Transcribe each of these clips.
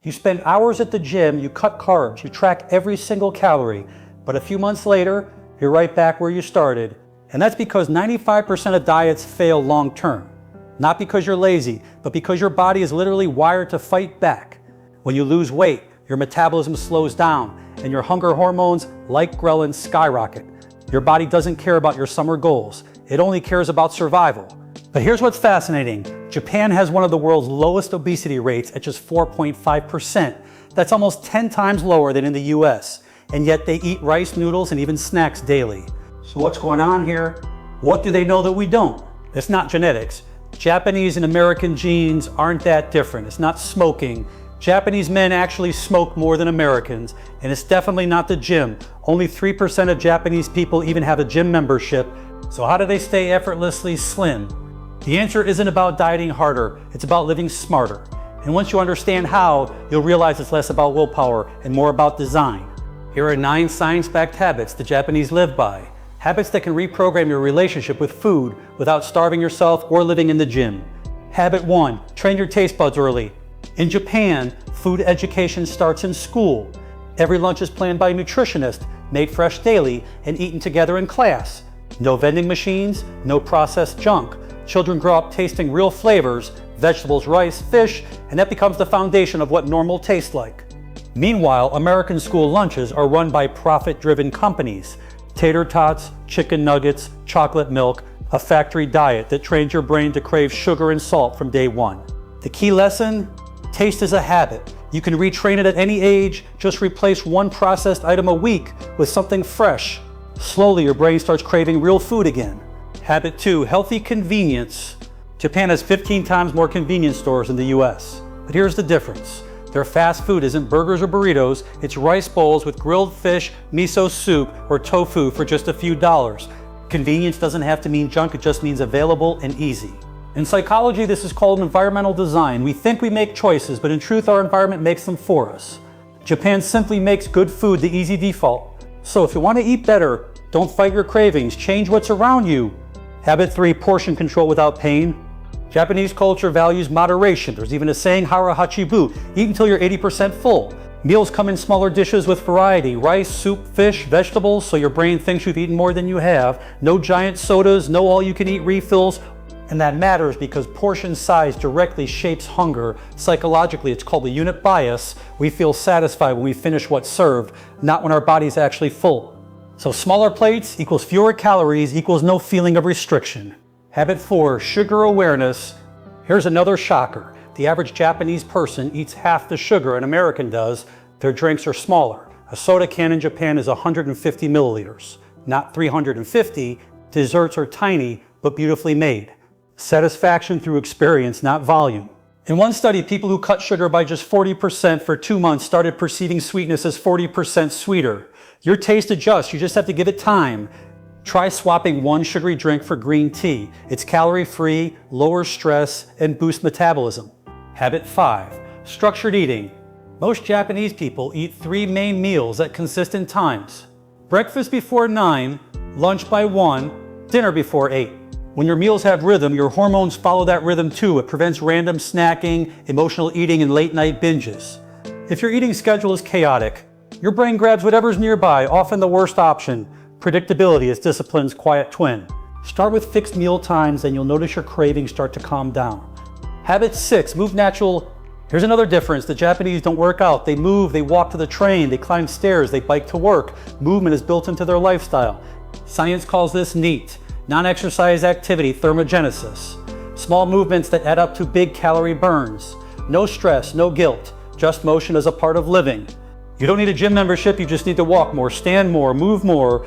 You spend hours at the gym, you cut carbs, you track every single calorie, but a few months later, you're right back where you started. And that's because 95% of diets fail long term. Not because you're lazy, but because your body is literally wired to fight back. When you lose weight, your metabolism slows down and your hunger hormones, like ghrelin, skyrocket. Your body doesn't care about your summer goals. It only cares about survival. But here's what's fascinating. Japan has one of the world's lowest obesity rates at just 4.5%. That's almost 10 times lower than in the US. And yet they eat rice noodles and even snacks daily. So what's going on here? What do they know that we don't? It's not genetics. Japanese and American genes aren't that different. It's not smoking. Japanese men actually smoke more than Americans, and it's definitely not the gym. Only 3% of Japanese people even have a gym membership. So how do they stay effortlessly slim? The answer isn't about dieting harder, it's about living smarter. And once you understand how, you'll realize it's less about willpower and more about design. Here are 9 science-backed habits the Japanese live by. Habits that can reprogram your relationship with food without starving yourself or living in the gym. Habit 1, train your taste buds early. In Japan, food education starts in school. Every lunch is planned by a nutritionist, made fresh daily, and eaten together in class. No vending machines, no processed junk. Children grow up tasting real flavors, vegetables, rice, fish, and that becomes the foundation of what normal tastes like. Meanwhile, American school lunches are run by profit-driven companies. Tater tots, chicken nuggets, chocolate milk, a factory diet that trains your brain to crave sugar and salt from day one. The key lesson? Taste is a habit. You can retrain it at any age. Just replace one processed item a week with something fresh. Slowly, your brain starts craving real food again. Habit 2, healthy convenience. Japan has 15 times more convenience stores than the US. But here's the difference. Their fast food isn't burgers or burritos, it's rice bowls with grilled fish, miso soup, or tofu for just a few dollars. Convenience doesn't have to mean junk, it just means available and easy. In psychology, this is called environmental design. We think we make choices, but in truth, our environment makes them for us. Japan simply makes good food the easy default. So if you want to eat better, don't fight your cravings, change what's around you. Habit 3, portion control without pain. Japanese culture values moderation. There's even a saying, hara hachibu, eat until you're 80% full. Meals come in smaller dishes with variety, rice, soup, fish, vegetables, so your brain thinks you've eaten more than you have. No giant sodas, no all-you-can-eat refills. And that matters because portion size directly shapes hunger. Psychologically, it's called the unit bias. We feel satisfied when we finish what's served, not when our body's actually full. So smaller plates equals fewer calories equals no feeling of restriction. Habit 4, sugar awareness. Here's another shocker. The average Japanese person eats half the sugar an American does. Their drinks are smaller. A soda can in Japan is 150 milliliters, not 350. Desserts are tiny, but beautifully made. Satisfaction through experience, not volume. In one study, people who cut sugar by just 40% for 2 months started perceiving sweetness as 40% sweeter. Your taste adjusts, you just have to give it time. Try swapping one sugary drink for green tea. It's calorie-free, lowers stress, and boosts metabolism. Habit 5, structured eating. Most Japanese people eat 3 main meals at consistent times. Breakfast before 9, lunch by 1, dinner before 8. When your meals have rhythm, your hormones follow that rhythm too. It prevents random snacking, emotional eating, and late-night binges. If your eating schedule is chaotic, your brain grabs whatever's nearby, often the worst option. Predictability is discipline's quiet twin. Start with fixed meal times and you'll notice your cravings start to calm down. Habit 6, move natural. Here's another difference. The Japanese don't work out. They move, they walk to the train, they climb stairs, they bike to work. Movement is built into their lifestyle. Science calls this NEAT. Non-exercise activity thermogenesis. Small movements that add up to big calorie burns. No stress, no guilt, just motion as a part of living. You don't need a gym membership, you just need to walk more, stand more, move more.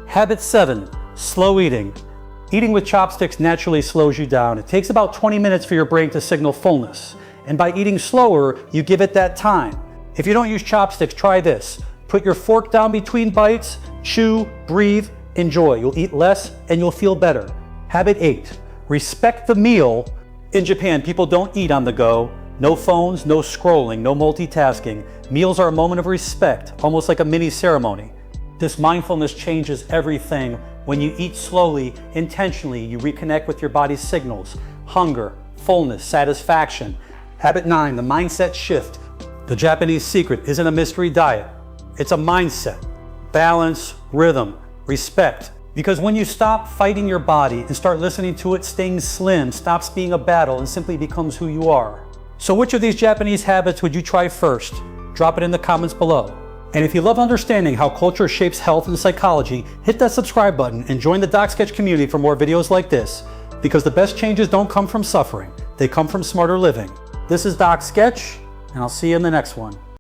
Habit 7, slow eating. Eating with chopsticks naturally slows you down. It takes about 20 minutes for your brain to signal fullness. And by eating slower, you give it that time. If you don't use chopsticks, try this. Put your fork down between bites, chew, breathe, enjoy. You'll eat less and you'll feel better. Habit 8, respect the meal. In Japan, people don't eat on the go. No phones, no scrolling, no multitasking. Meals are a moment of respect, almost like a mini ceremony. This mindfulness changes everything. When you eat slowly, intentionally, you reconnect with your body's signals. Hunger, fullness, satisfaction. Habit 9, the mindset shift. The Japanese secret isn't a mystery diet. It's a mindset, balance, rhythm, respect. Because when you stop fighting your body and start listening to it, staying slim stops being a battle and simply becomes who you are. So which of these Japanese habits would you try first? Drop it in the comments below. And if you love understanding how culture shapes health and psychology, hit that subscribe button and join the Doc Sketch community for more videos like this. Because the best changes don't come from suffering, they come from smarter living. This is Doc Sketch, and I'll see you in the next one.